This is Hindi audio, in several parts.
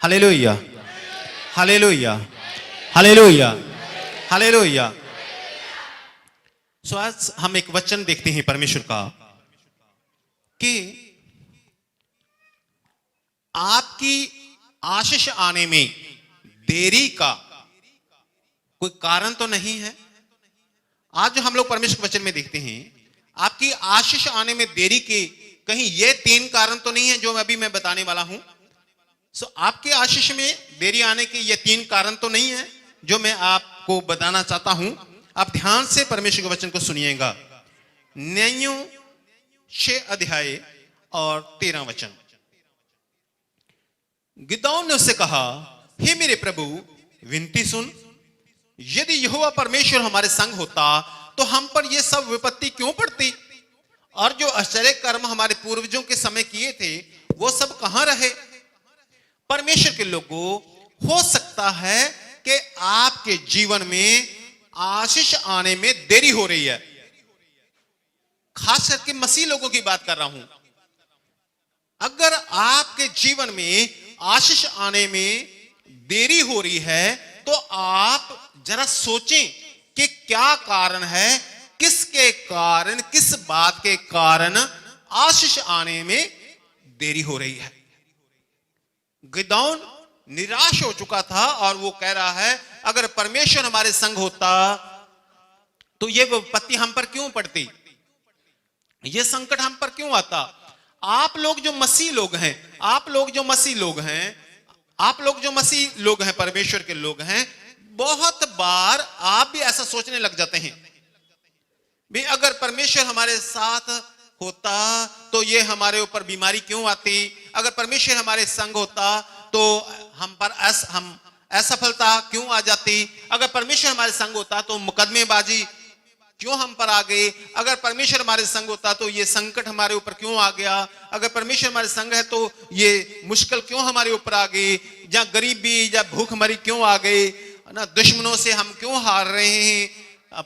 Hallelujah, hallelujah, hallelujah, hallelujah. So आज हम एक वचन देखते हैं परमेश्वर का कि आपकी आशीष आने में देरी का कोई कारण तो नहीं है। आज जो हम लोग परमेश्वर के वचन में देखते हैं, आपकी आशीष आने में देरी के कहीं ये 3 कारण तो नहीं है जो अभी मैं बताने वाला हूं। सो आपके आशीष में देरी आने के ये 3 कारण तो नहीं है जो मैं आपको बताना चाहता हूं। आप ध्यान से परमेश्वर के वचन को सुनिएगा। न्यायों 6 अध्याय और 13 वचन। गिदोन ने उससे कहा, हे मेरे प्रभु, विनती सुन। यदि यहोवा परमेश्वर हमारे संग होता तो हम पर यह सब विपत्ति क्यों पड़ती? और जो आश्चर्य कर्म हमारे पूर्वजों के समय किए थे वो सब कहां रहे? परमेश्वर के लोगों, हो सकता है कि आपके जीवन में आशीष आने में देरी हो रही है। खास करके मसीह लोगों की बात कर रहा हूं। अगर आपके जीवन में आशीष आने में देरी हो रही है तो आप जरा सोचें कि क्या कारण है, किसके कारण, किस बात के कारण आशीष आने में देरी हो रही है। गिदोन निराश हो चुका था और वो कह रहा है, अगर परमेश्वर हमारे संग होता तो ये विपत्ति हम पर क्यों पड़ती, ये संकट हम पर क्यों आता। आप लोग जो मसीह लोग हैं, आप लोग जो मसीह लोग हैं, परमेश्वर के लोग हैं, बहुत बार आप भी ऐसा सोचने लग जाते हैं भी अगर परमेश्वर हमारे साथ होता तो ये हमारे ऊपर बीमारी क्यों आती, अगर परमेश्वर हमारे संग होता तो हम पर असफलता क्यों आ जाती, अगर परमेश्वर हमारे संग होता तो मुकदमेबाजी क्यों हम पर आ गई, अगर परमेश्वर हमारे संग होता तो ये संकट हमारे ऊपर क्यों आ गया, अगर परमेश्वर हमारे संग है तो ये मुश्किल क्यों हमारे ऊपर आ गई, या गरीबी या भूखमरी क्यों आ गई ना, दुश्मनों से हम क्यों हार रहे हैं,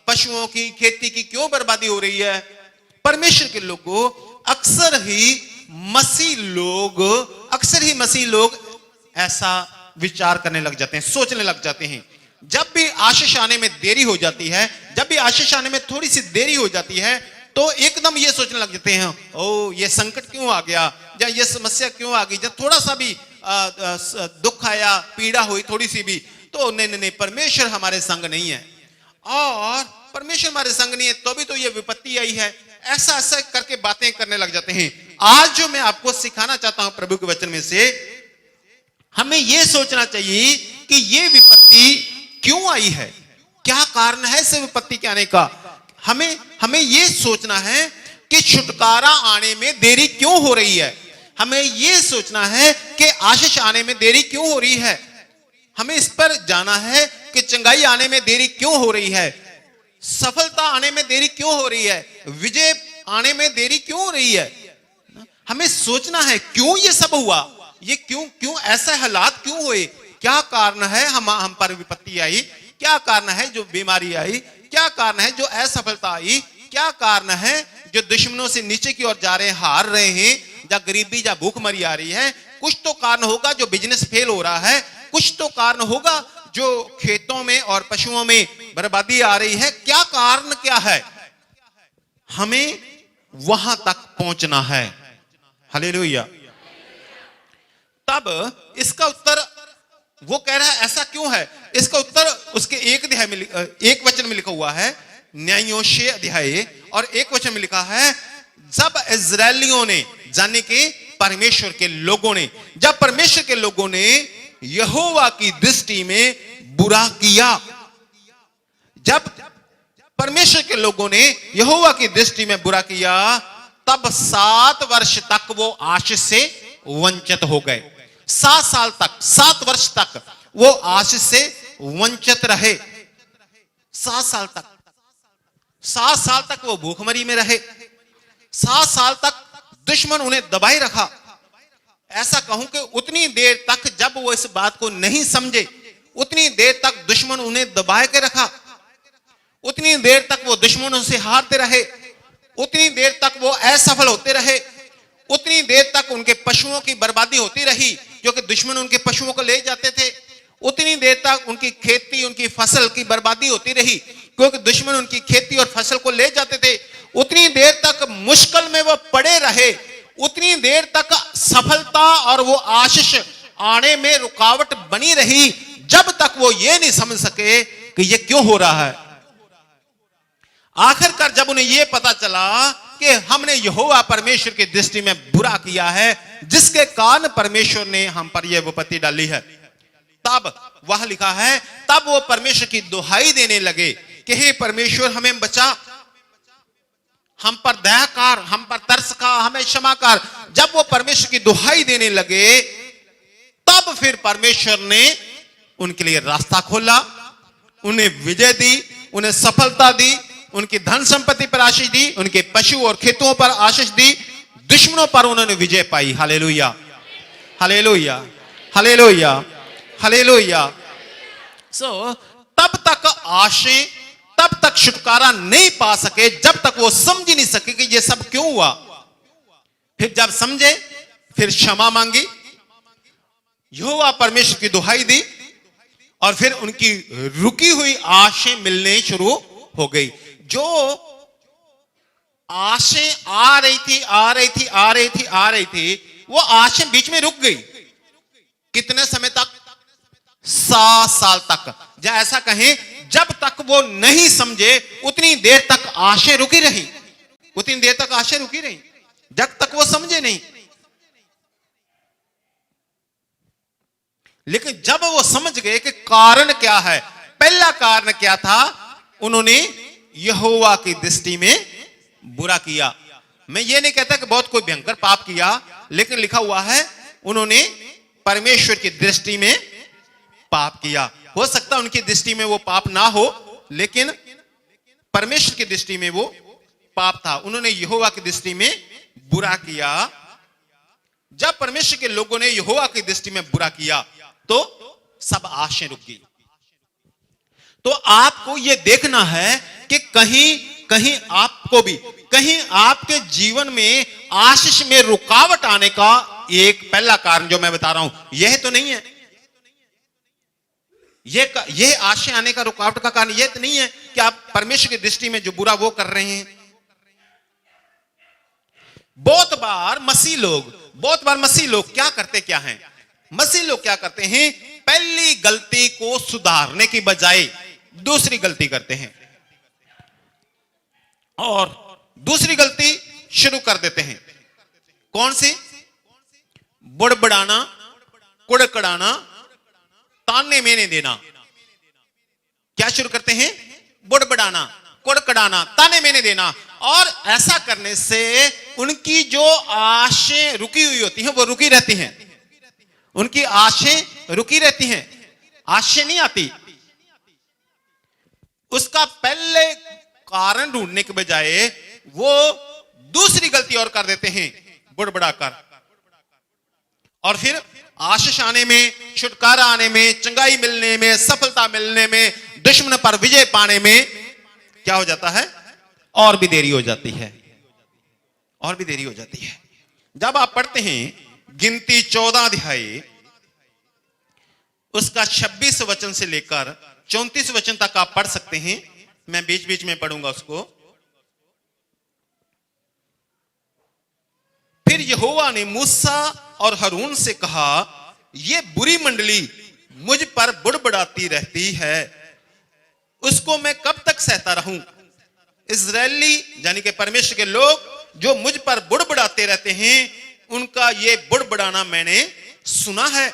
पशुओं की खेती की क्यों बर्बादी हो रही है। परमेश्वर के लोगों, अक्सर ही मसीह लोग ऐसा विचार करने लग जाते हैं, सोचने लग जाते हैं। जब भी आशीष आने में देरी हो जाती है, जब भी आशीष आने में थोड़ी सी देरी हो जाती है तो एकदम ये सोचने लग जाते हैं, ओ ये संकट क्यों आ गया, या ये समस्या क्यों आ गई, जब थोड़ा सा भी दुख आया, पीड़ा हुई थोड़ी सी भी, तो नहीं, परमेश्वर हमारे संग नहीं है, और परमेश्वर हमारे संग नहीं है तो भी तो ये विपत्ति आई है। ऐसा करके बातें करने लग जाते हैं। आज जो मैं आपको सिखाना चाहता हूं प्रभु के वचन में से, हमें यह सोचना चाहिए कि ये विपत्ति क्यों आई है, क्या कारण है इस विपत्ति के आने का। हमें यह सोचना है कि छुटकारा आने में देरी क्यों हो रही है, हमें यह सोचना है कि आशीष आने में देरी क्यों हो रही है, हमें इस पर जाना है कि चंगाई आने में देरी क्यों हो रही है, सफलता आने में देरी क्यों हो रही है, विजय आने में देरी क्यों हो रही है। हमें सोचना है क्यों ये सब हुआ, ये क्यों ऐसे हालात क्यों हुए, क्या कारण है हम पर विपत्ति आई, क्या कारण है जो बीमारी आई, क्या कारण है जो असफलता आई, क्या कारण है जो दुश्मनों से नीचे की ओर जा रहे हैं, हार रहे हैं, या गरीबी या भूखमरी आ रही है। कुछ तो कारण होगा जो बिजनेस फेल हो रहा है, कुछ तो कारण होगा जो खेतों में और पशुओं में बर्बादी आ रही है। क्या कारण क्या है, हमें वहां तक पहुंचना है। हालेलुया। तब इसका उत्तर वो कह रहा है ऐसा क्यों है, इसका उत्तर उसके एक वचन में लिखा हुआ है, न्यायों 6 अध्याय और 1 वचन में लिखा है, जब इजरायलियों ने, जाने के परमेश्वर के लोगों ने, जब परमेश्वर के लोगों ने यहोवा की दृष्टि में बुरा किया, जब परमेश्वर के लोगों ने यहोवा की दृष्टि में बुरा किया, तब 7 वर्ष तक वो आशीष से वंचित हो गए। 7 वर्ष तक वो आशीष से वंचित रहे। 7 साल तक वो भूखमरी में रहे। 7 साल तक दुश्मन उन्हें दबाए रखा। ऐसा कहूं कि उतनी देर तक जब वो इस बात को नहीं समझे, उतनी देर तक दुश्मन उन्हें दबाए के रखा, उतनी देर तक वो दुश्मनों से हारते रहे, उतनी देर तक वो असफल होते रहे, उतनी देर तक उनके पशुओं की बर्बादी होती रही, क्योंकि दुश्मन उनके पशुओं को ले जाते थे, उतनी देर तक उनकी खेती, उनकी फसल की बर्बादी होती रही, क्योंकि दुश्मन उनकी खेती और फसल को ले जाते थे। उतनी देर तक मुश्किल में वो पड़े रहे, उतनी देर तक सफलता और वो आशीष आने में रुकावट बनी रही, जब तक वो ये नहीं समझ सके कि ये क्यों हो रहा है। आखिरकार जब उन्हें यह पता चला कि हमने यहोवा परमेश्वर की दृष्टि में बुरा किया है, जिसके कारण परमेश्वर ने हम पर यह विपत्ति डाली है, तब वह लिखा है, तब वो परमेश्वर की दुहाई देने लगे कि हे परमेश्वर हमें बचा, हम पर दया कर, हम पर तरस खा, हमें क्षमा कर। जब वो परमेश्वर की दुहाई देने लगे, तब फिर परमेश्वर ने उनके लिए रास्ता खोला, उन्हें विजय दी, उन्हें सफलता दी, उनकी धन संपत्ति पर आशीष दी, उनके पशु और खेतों पर आशीष दी, दुश्मनों पर उन्होंने विजय पाई। Hallelujah, hallelujah, hallelujah, hallelujah. तब तक आशीष, तब तक छुटकारा नहीं पा सके जब तक वो समझ नहीं सके कि ये सब क्यों हुआ। फिर जब समझे, फिर क्षमा मांगी, यहोवा परमेश्वर की दुहाई दी, और फिर उनकी रुकी हुई आशें मिलने शुरू हो गई। जो आशें आ रही थी, आ रही थी, आ रही थी, आ रही थी, वो आशें बीच में रुक गई। कितने समय तक? 7 साल तक। या ऐसा कहें, जब तक वो नहीं समझे उतनी देर तक आशें रुकी रही, उतनी देर तक आशें रुकी रही, जब तक वो समझे नहीं। लेकिन जब वो समझ गए कि कारण क्या है, पहला कारण क्या था, उन्होंने यहोवा की दृष्टि में बुरा किया। मैं ये नहीं कहता कि बहुत कोई भयंकर पाप किया, लेकिन लिखा हुआ है उन्होंने परमेश्वर की दृष्टि में पाप किया। हो सकता है उनकी दृष्टि में वो पाप ना हो, लेकिन परमेश्वर की दृष्टि में वो पाप था। उन्होंने यहोवा की दृष्टि में बुरा किया। जब परमेश्वर के लोगों ने यहोवा की दृष्टि में बुरा किया, तो सब आशें रुक गई। तो आपको यह देखना है कि कहीं कहीं आपको भी, कहीं आपके जीवन में आशीष में रुकावट आने का एक पहला कारण जो मैं बता रहा हूं, यह तो नहीं है। यह आशा आने का रुकावट का कारण यह तो नहीं है कि आप परमेश्वर की दृष्टि में जो बुरा वो कर रहे हैं। बहुत बार मसीह लोग क्या करते क्या हैं? मसीह लोग क्या करते हैं? पहली गलती को सुधारने की बजाय दूसरी गलती करते हैं, और दूसरी गलती शुरू कर देते हैं। कौन सी? बुड़बड़ाना, कुड़कड़ाना, ताने मेने देना। क्या शुरू करते हैं? बुड़बड़ाना, कुड़कड़ाना, ताने मेने देना। और ऐसा करने से उनकी जो आशें रुकी हुई होती हैं वो रुकी रहती हैं। उनकी आशें रुकी रहती हैं, आशें नहीं आती। उसका पहले कारण ढूंढने के बजाय वो दूसरी गलती और कर देते हैं, बुड़बड़ा कर। और फिर आशीष आने में, छुटकारा आने में, चंगाई मिलने में, सफलता मिलने में, दुश्मन पर विजय पाने में क्या हो जाता है? और भी देरी हो जाती है, और भी देरी हो जाती है। जब आप पढ़ते हैं गिनती 14 अध्याय, उसका 26 वचन से लेकर 34 वचन तक आप पढ़ सकते हैं। मैं बीच बीच में पढ़ूंगा उसको। फिर यहोवा ने मूसा और हारून से कहा, यह बुरी मंडली मुझ पर बुड़बड़ाती रहती है, उसको मैं कब तक सहता रहूं? इजरायली यानी कि परमेश्वर के लोग जो मुझ पर बुड़बड़ाते रहते हैं, उनका ये बुड़बड़ाना मैंने सुना है।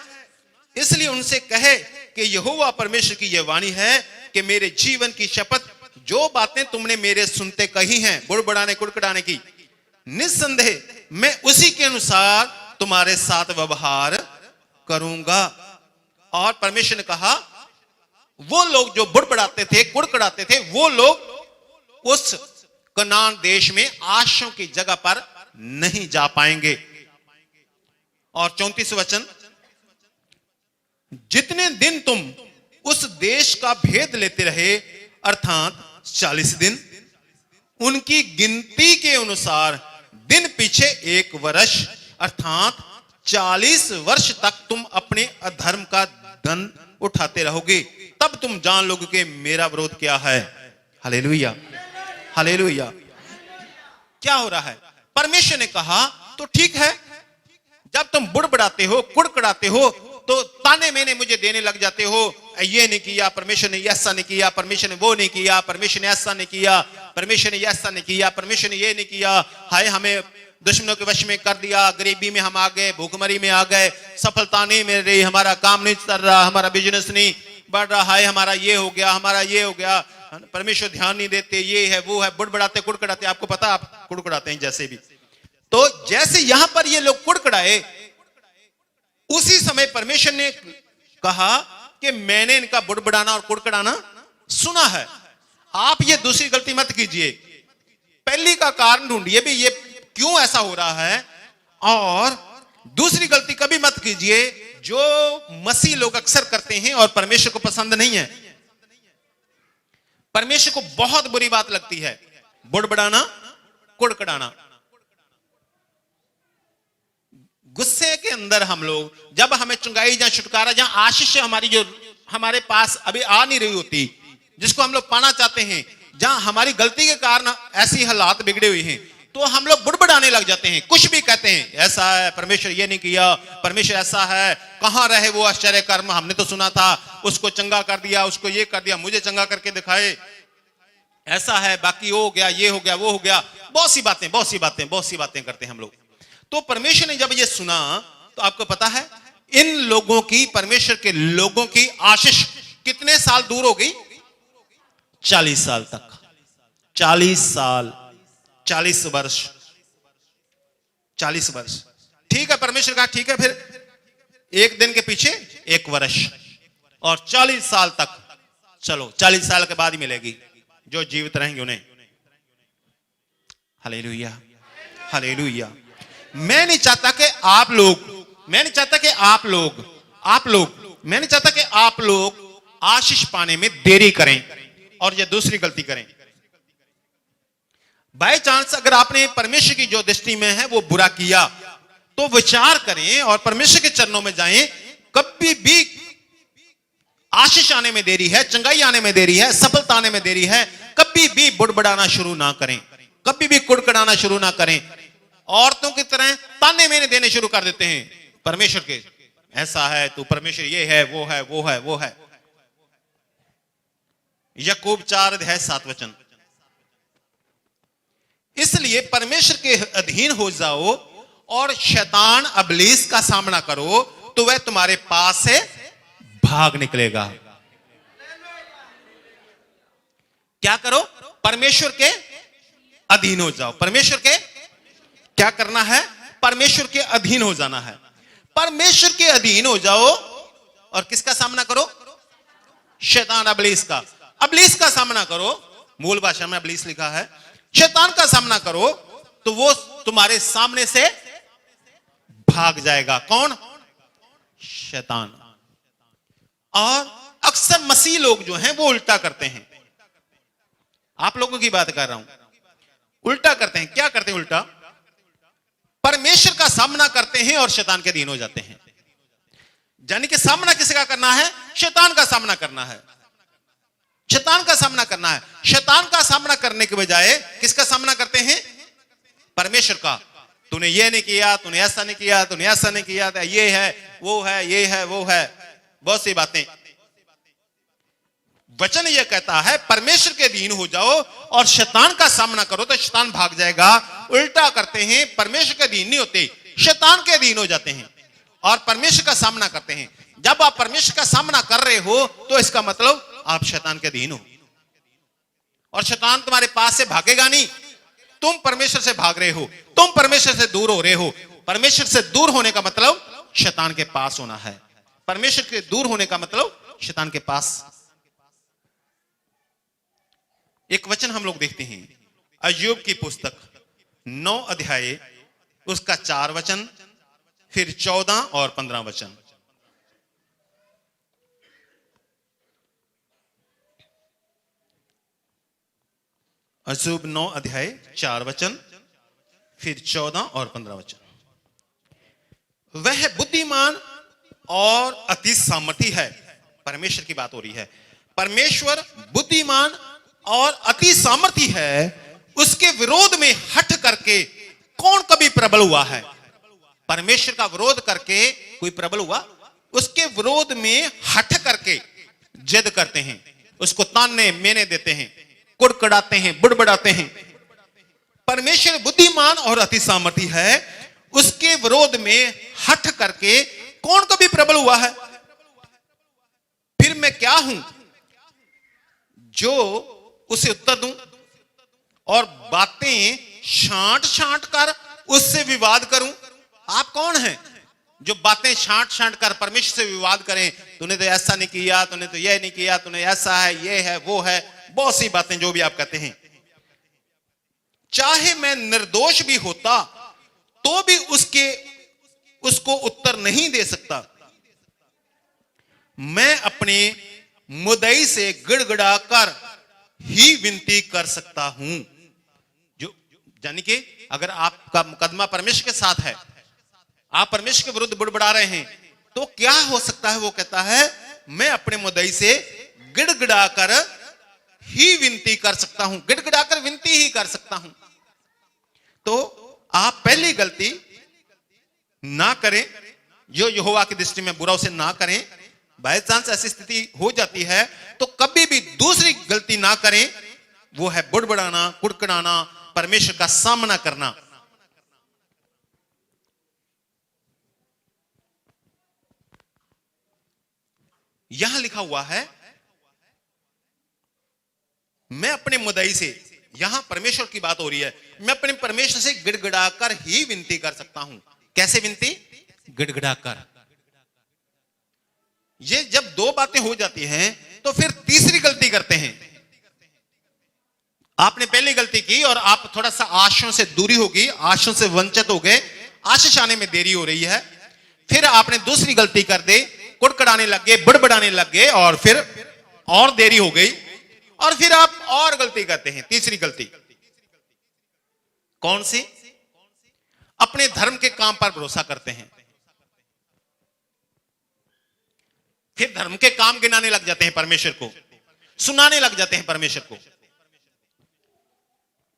इसलिए उनसे कहे कि यहोवा परमेश्वर की यह वाणी है कि मेरे जीवन की शपथ, जो बातें तुमने मेरे सुनते कही हैं बुड़बड़ाने कुड़कड़ाने की, निस्संदेह मैं उसी के अनुसार तुम्हारे साथ व्यवहार करूंगा। और परमेश्वर ने कहा, वो लोग जो बुड़बड़ाते थे, कुड़कड़ाते थे, वो लोग उस कनान देश में आशीषों की जगह पर नहीं जा पाएंगे। और 34 वचन, जितने दिन तुम उस देश का भेद लेते रहे, अर्थात 40 दिन, उनकी गिनती के अनुसार दिन पीछे 1 वर्ष, अर्थात 40 वर्ष तक तुम अपने अधर्म का धन उठाते रहोगे, तब तुम जान लोगे कि मेरा विरोध क्या है। Hallelujah, hallelujah. क्या हो रहा है? परमेश्वर ने कहा तो ठीक है, जब तुम बुड़बुड़ाते हो, कुड़कुड़ाते हो, तो ताने मैंने मुझे देने लग जाते हो, ये नहीं किया परमेश्वर ने, ऐसा नहीं किया परमेश्वर ने, वो नहीं किया परमेश्वर ने, ऐसा नहीं किया परमेश्वर ने, ऐसा नहीं किया परमेश्वर ने, ये नहीं किया, हाय हमें दुश्मनों के वश में कर दिया, गरीबी में हम आ गए, भूखमरी में आ गए, सफलता नहीं मिल रही, हमारा काम नहीं चल रहा, हमारा बिजनेस नहीं बढ़ रहा है, हमारा ये हो गया, हमारा ये हो गया, परमेश्वर ध्यान नहीं देते, ये है वो है, बुड़बुड़ाते कुड़कुड़ाते। आपको पता, आप कुड़कुड़ाते हैं जैसे भी। तो जैसे यहां पर ये लोग कुड़कुड़ाए, उसी समय परमेश्वर ने कहा कि मैंने इनका बुड़बुड़ाना और कुड़कुड़ाना सुना है। आप ये दूसरी गलती मत कीजिए, पहली का कारण ढूंढिए भी ये क्यों ऐसा हो रहा है, और दूसरी गलती कभी मत कीजिए जो मसीह लोग अक्सर करते हैं और परमेश्वर को पसंद नहीं है। परमेश्वर को बहुत बुरी बात लगती है बुड़बुड़ाना, कुड़कुड़ाना। गुस्से के अंदर हम लोग, जब हमें चुंगाई या छुटकारा, जहां आशीष हमारी जो हमारे पास अभी आ नहीं रही होती, जिसको हम लोग पाना चाहते हैं, जहां हमारी गलती के कारण ऐसी हालात बिगड़े हुए हैं, तो हम लोग बुड़बुड़ाने लग जाते हैं, कुछ भी कहते हैं, ऐसा है परमेश्वर, ये नहीं किया परमेश्वर, ऐसा है, कहां रहे वो आश्चर्य कर्म, हमने तो सुना था उसको चंगा कर दिया, उसको ये कर दिया, मुझे चंगा करके दिखाए, ऐसा है, बाकी हो गया, ये हो गया, वो हो गया, बहुत सी बातें, बहुत सी बातें, बहुत सी बातें करते हैं हम लोग। तो परमेश्वर ने जब ये सुना, तो आपको पता है इन लोगों की, परमेश्वर के लोगों की आशीष कितने साल दूर हो गई? 40 साल तक, 40 साल, 40 वर्ष, 40 वर्ष। ठीक है, परमेश्वर कहा ठीक है, फिर एक दिन के पीछे एक वर्ष, और 40 साल तक, चलो 40 साल के बाद ही मिलेगी जो जीवित रहेंगे उन्हें। Hallelujah, hallelujah. मैं नहीं चाहता कि आप लोग, मैं नहीं चाहता कि आप लोग, मैं नहीं चाहता कि आप लोग आशीष पाने में देरी करें और ये दूसरी गलती करें। बाय चांस अगर आपने परमेश्वर की जो दृष्टि में है वो बुरा किया, तो विचार करें और परमेश्वर के चरणों में जाएं। कभी भी आशीष आने में देरी है, चंगाई आने में देरी है, सफलता आने में देरी है, कभी भी बुड़बुड़ाना शुरू ना करें, कभी भी कुड़कुड़ाना शुरू ना करें। औरतों की तरह ताने मैंने देने शुरू कर देते हैं परमेश्वर के, ऐसा है तो परमेश्वर, ये है, वो है, वो है, वो है। याकूब 4:7। इसलिए परमेश्वर के अधीन हो जाओ और शैतान अबलीस का सामना करो, तो वह तुम्हारे पास से भाग निकलेगा। क्या करो? परमेश्वर के अधीन हो जाओ। परमेश्वर के क्या करना है? परमेश्वर के अधीन हो जाना है। परमेश्वर के अधीन हो जाओ और किसका सामना करो? शैतान अबलीस का। अबलीस का सामना करो, मूल भाषा में अबलीस लिखा है। शैतान का सामना करो तो वो तुम्हारे सामने से भाग जाएगा। कौन? शैतान। और अक्सर मसीह लोग जो हैं वो उल्टा करते हैं। आप लोगों की बात कर रहा हूं, उल्टा करते हैं। क्या करते हैं उल्टा? परमेश्वर का सामना करते हैं और शैतान के अधीन हो जाते हैं। यानी कि सामना किसका करना है? शैतान का सामना करना है। शैतान का सामना करना है। शैतान का सामना करने के बजाय किसका सामना करते हैं? परमेश्वर का। तूने ये नहीं किया, तूने ऐसा नहीं किया, तूने ऐसा नहीं किया, ये है, वो है, ये है, वो है, बहुत सी बातें। वचन यह कहता है परमेश्वर के अधीन हो जाओ और शैतान का सामना करो तो शैतान भाग जाएगा। उल्टा करते हैं, परमेश्वर के अधीन नहीं होते, शैतान के अधीन हो जाते हैं और परमेश्वर का सामना करते हैं। जब आप परमेश्वर का सामना कर रहे हो तो इसका मतलब आप शैतान के अधीन हो, और शैतान तुम्हारे पास से भागेगा नहीं। तुम परमेश्वर से भाग रहे हो, तुम परमेश्वर से दूर हो रहे हो। परमेश्वर से दूर होने का मतलब शैतान के पास होना है। परमेश्वर के दूर होने का मतलब शैतान के पास। एक वचन हम लोग देखते हैं अय्यूब की पुस्तक 9 अध्याय, उसका 4 वचन, फिर 14 और 15 वचन। अय्यूब 9 अध्याय 4 वचन, फिर 14 और 15 वचन। वह बुद्धिमान और अति सामर्थी है। परमेश्वर की बात हो रही है। परमेश्वर बुद्धिमान और अति सामर्थी है, उसके विरोध में हठ करके कौन कभी प्रबल हुआ है? परमेश्वर का विरोध करके कोई प्रबल हुआ? उसके विरोध में हठ करके जिद करते हैं, उसको ताने मेने देते हैं, कुड़कुड़ाते हैं, बुड़बुड़ाते हैं। परमेश्वर बुद्धिमान और अति सामर्थी है, उसके विरोध में हठ करके कौन कभी प्रबल हुआ है? फिर मैं क्या हूं जो उसे उत्तर दूं और बातें छांट छांट कर उससे विवाद करूं? आप कौन हैं जो बातें छांट छांट कर परमेश्वर से विवाद करें? तूने तो ऐसा नहीं किया, तूने तो यह नहीं किया, तूने ऐसा है, ये है, वो है, बहुत सी बातें जो भी आप कहते हैं। चाहे मैं निर्दोष भी होता तो भी उसको उत्तर नहीं दे सकता। मैं अपने मुद्दई से गिड़गिड़ा कर ही विनती कर सकता हूं। जो यानी कि अगर आपका मुकदमा परमेश्वर के साथ है, आप परमेश्वर के विरुद्ध बुड़बुड़ा रहे हैं, तो क्या हो सकता है? वो कहता है मैं अपने मुद्दई से गिड़गिड़ा कर ही विनती कर सकता हूं, गिड़गिड़ा कर विनती ही कर सकता हूं। तो आप पहली गलती ना करें, जो यहोवा की दृष्टि में बुरा, उसे ना करें। बाय चांस ऐसी स्थिति हो जाती है तो कभी भी दूसरी गलती ना करें, वो है बुड़बुड़ाना, कुड़कुड़ाना, परमेश्वर का सामना करना। यहां लिखा हुआ है मैं अपने मुद्दई से, यहां परमेश्वर की बात हो रही है, मैं अपने परमेश्वर से गिड़गिड़ाकर ही विनती कर सकता हूं। कैसे विनती? गिड़गिड़ाकर। ये जब दो बातें हो जाती हैं तो फिर तीसरी गलती करते हैं। आपने पहली गलती की और आप थोड़ा सा आशाओं से दूरी होगी, आशाओं से वंचित हो गए, आशीष आने में देरी हो रही है। फिर आपने दूसरी गलती कर दी, कुड़कुड़ाने लग गए, बुड़बुड़ाने लग गए, और फिर और देरी हो गई, और फिर आप और गलती करते हैं। तीसरी गलती कौन सी? अपने धर्म के काम पर भरोसा करते हैं, फिर धर्म के काम गिनाने लग जाते हैं, परमेश्वर को सुनाने लग जाते हैं परमेश्वर को।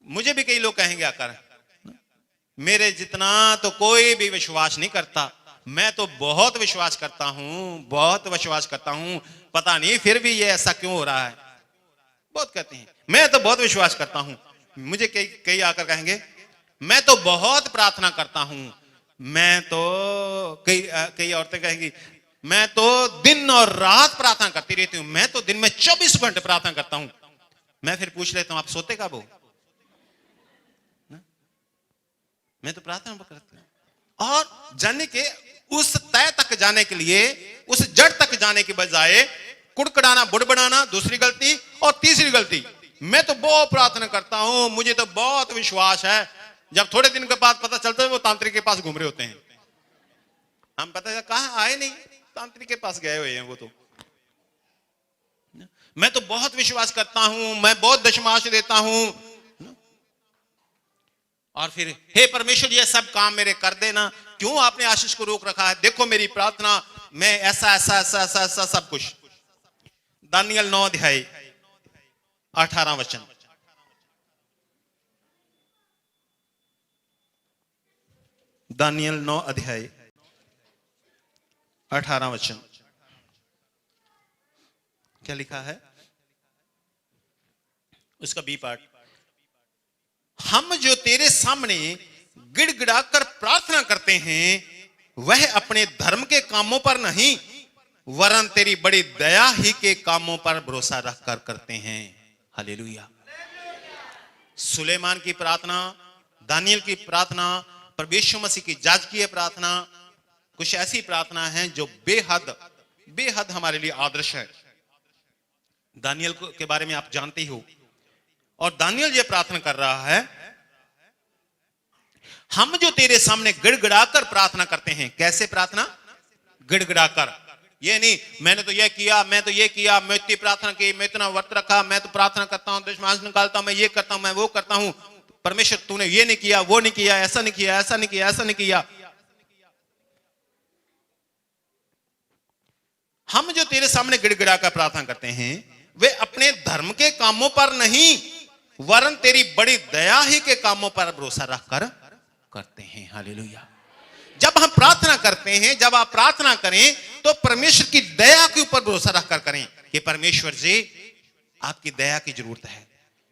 मुझे भी कई लोग कहेंगे आकर, मेरे जितना तो कोई भी विश्वास नहीं करता, मैं तो बहुत विश्वास करता हूं, बहुत विश्वास करता हूं, पता नहीं फिर भी ये ऐसा क्यों हो रहा है। बहुत कहते हैं मैं तो बहुत विश्वास करता हूं। मुझे कई आकर कहेंगे मैं तो बहुत प्रार्थना करता हूं, मैं तो कई औरतें कहेंगी मैं तो दिन और रात प्रार्थना करती रहती हूं, मैं तो दिन में 24 घंटे प्रार्थना करता हूं। मैं फिर पूछ लेता हूं आप सोते कब हो? मैं तो प्रार्थना करता हूं। और जाने के उस तय तक जाने के लिए, उस जड़ तक जाने के बजाय कुड़कुड़ाना, बुड़बुड़ाना दूसरी गलती, और तीसरी गलती मैं तो बहुत प्रार्थना करता हूं, मुझे तो बहुत विश्वास है। जब थोड़े दिन के बाद पता चलता है वो तांत्रिक के पास घूम रहे होते हैं, हम पता है कहां आए नहीं, तांत्रिक के पास गए हुए हैं वो। तो मैं तो बहुत विश्वास करता हूं, मैं बहुत दशमांश देता हूं, और फिर हे परमेश्वर ये सब काम मेरे कर देना, क्यों आपने आशीष को रोक रखा है? देखो मेरी प्रार्थना, मैं ऐसा ऐसा ऐसा ऐसा ऐसा सब कुछ। दानियल 9 अध्याय 18 वचन। दानियल 9 अध्याय 18 वचन क्या लिखा है? उसका बी पार्ट, हम जो तेरे सामने गिड़गिड़ाकर प्रार्थना करते हैं वह अपने धर्म के कामों पर नहीं वरन तेरी बड़ी दया ही के कामों पर भरोसा रखकर करते हैं। हालेलुया। सुलेमान की प्रार्थना, दानियल की प्रार्थना, प्रभु यीशु मसीह की याजकीय प्रार्थना, कुछ ऐसी प्रार्थना है जो बेहद बेहद हमारे लिए आदर्श है। दानियल के बारे में आप जानते ही हो, और दानियल ये प्रार्थना कर रहा है, हम जो तेरे सामने गिड़गिड़ाकर प्रार्थना करते हैं। कैसे प्रार्थना? गिड़गिड़ाकर। ये नहीं मैंने तो ये किया, मैं तो ये किया, मैं इतनी प्रार्थना की, मैं इतना व्रत रखा, मैं तो प्रार्थना करता हूं, दशमांश निकालता हूं, मैं ये करता हूं, मैं वो करता हूं, परमेश्वर तूने ये नहीं किया, वो नहीं किया, ऐसा नहीं किया, ऐसा नहीं किया, ऐसा नहीं किया। हम जो तेरे सामने गिड़गिड़ा कर प्रार्थना करते हैं वे अपने धर्म के कामों पर नहीं वरन तेरी बड़ी दया ही के कामों पर भरोसा रखकर करते हैं। हालेलुया। जब हम प्रार्थना करते हैं, जब आप प्रार्थना करें तो परमेश्वर की दया के ऊपर भरोसा रखकर करें कि परमेश्वर जी आपकी दया की जरूरत है।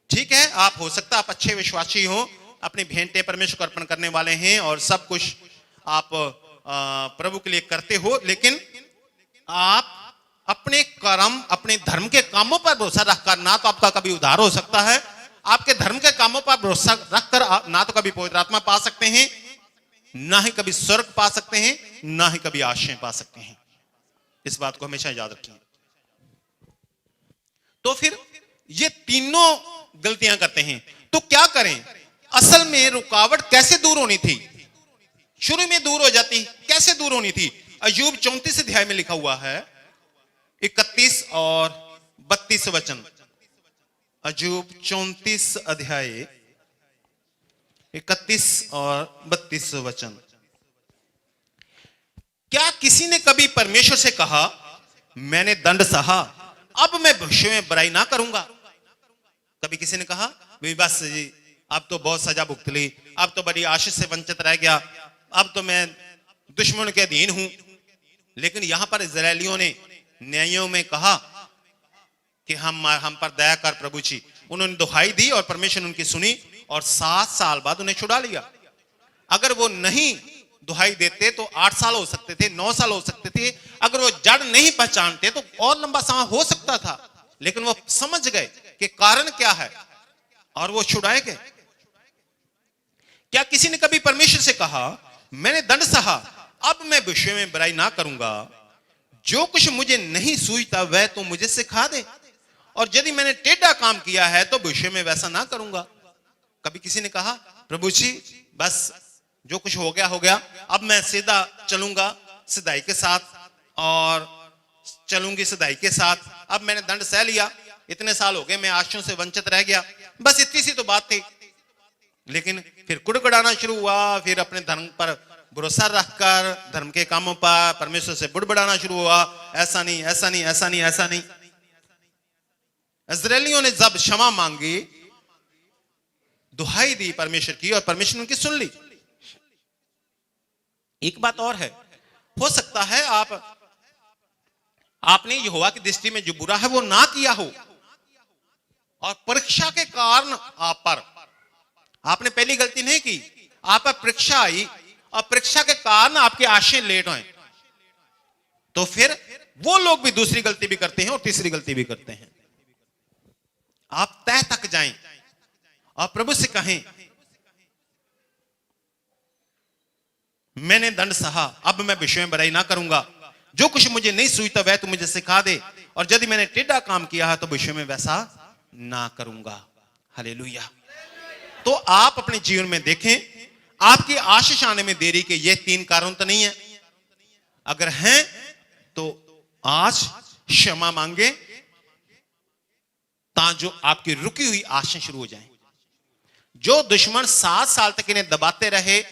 ठीक है, आप हो सकता आप अच्छे विश्वासी हो, अपनी भेंटें परमेश्वर को अर्पण करने वाले हैं और सब कुछ आप प्रभु के लिए करते हो, लेकिन आप अपने कर्म, अपने धर्म के कामों पर भरोसा रखकर ना तो आपका कभी उद्धार हो सकता है, आपके धर्म के कामों पर भरोसा रखकर ना तो कभी पवित्र आत्मा पा सकते हैं, ना ही कभी स्वर्ग पा सकते हैं, ना ही कभी आशीष पा सकते हैं। इस बात को हमेशा याद रखिए। तो फिर ये तीनों गलतियां करते हैं तो क्या करें? असल में रुकावट कैसे दूर होनी थी? शुरू में दूर हो जाती, कैसे दूर होनी थी? अय्यूब 34 अध्याय में लिखा हुआ है 31 और 32 वचन। अय्यूब 34 अध्याय 31 और 32 वचन। क्या किसी ने कभी परमेश्वर से कहा मैंने दंड सहा, अब मैं भविष्य में बुराई ना करूंगा? कभी किसी ने कहा बस जी अब तो बहुत सजा भुगत ली, अब तो बड़ी आशीष से वंचित रह गया, अब तो मैं दुश्मन के अधीन हूं। लेकिन यहां पर इजरायलियों ने न्यायों में कहा कि हम पर दया कर प्रभु जी। उन्होंने दुहाई दी और परमेश्वर ने उनकी सुनी और 7 साल बाद उन्हें छुड़ा लिया। अगर वो नहीं दुहाई देते तो 8 साल हो सकते थे, 9 साल हो सकते थे। अगर वो जड़ नहीं पहचानते तो और लंबा समय हो सकता था, लेकिन वो समझ गए कि कारण क्या है और वो छुड़ाए गए। क्या किसी ने कभी परमेश्वर से कहा मैंने दंड सहा, अब मैं भविष्य में बुराई ना करूंगा? जो कुछ मुझे नहीं सूझता वह तो मुझे सिखा दे, और यदि मैंने टेढ़ा काम किया है तो भविष्य में वैसा ना करूंगा। कभी किसी ने कहा प्रभु जी बस जो कुछ हो गया हो गया, अब मैं सीधा चलूंगा सिधाई के साथ और चलूंगी सिधाई के साथ, अब मैंने दंड सह लिया, इतने साल हो गए मैं आशीषों से वंचित रह गया, बस इतनी सी तो बात थी। लेकिन फिर कुड़कुड़ाना शुरू हुआ, फिर अपने धर्म पर भरोसा रखकर धर्म के कामों पर परमेश्वर से बुड़बुड़ाना शुरू हुआ, ऐसा नहीं ऐसा नहीं ऐसा नहीं ऐसा नहीं। इस्राएलियों ने जब क्षमा मांगी, दुहाई दी परमेश्वर की और परमेश्वर ने उनकी सुन ली। एक बात और है, हो सकता है आपने यहोवा की दृष्टि में जो बुरा है वो ना किया हो और परीक्षा के कारण आप पर, आपने पहली गलती नहीं की, आप पर परीक्षा आई और परीक्षा के कारण आपके आशय लेट हुए, तो फिर वो लोग भी दूसरी गलती भी करते हैं और तीसरी गलती भी करते हैं। आप तह तक जाएं और प्रभु से कहें मैंने दंड सहा, अब मैं भविष्य में बुराई ना करूंगा। जो कुछ मुझे नहीं सूझता वह तो मुझे सिखा दे, और यदि मैंने टेढ़ा काम किया है तो भविष्य में वैसा ना करूंगा। हालेलुया। तो आप अपने जीवन में देखें, आपकी आशीष आने में देरी के ये 3 कारण तो नहीं है। अगर हैं तो आज क्षमा मांगे ताकि आपकी रुकी हुई आशीष शुरू हो जाए। जो दुश्मन 7 साल तक इन्हें दबाते रहे,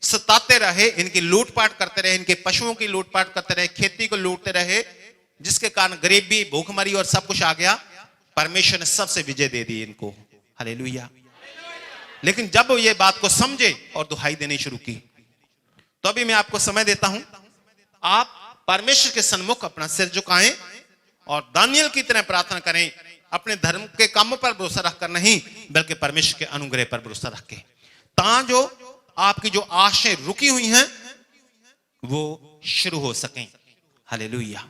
सताते रहे, इनकी लूटपाट करते रहे, इनके पशुओं की लूटपाट करते रहे, खेती को लूटते रहे, जिसके कारण गरीबी, भूखमरी और सब कुछ आ गया, परमेश्वर ने सबसे विजय दे दी इनको। हालेलुया। लेकिन जब ये बात को समझे और दुहाई देनी शुरू की, तो अभी मैं आपको समय देता हूं, आप परमेश्वर के सन्मुख अपना सिर झुकाएं और दानियल की तरह प्रार्थना करें, अपने धर्म के कामों पर भरोसा रखकर नहीं बल्कि परमेश्वर के अनुग्रह पर भरोसा रख के, ताकि जो आपकी जो आशाएं रुकी हुई हैं वो शुरू हो सकें। हालेलुया।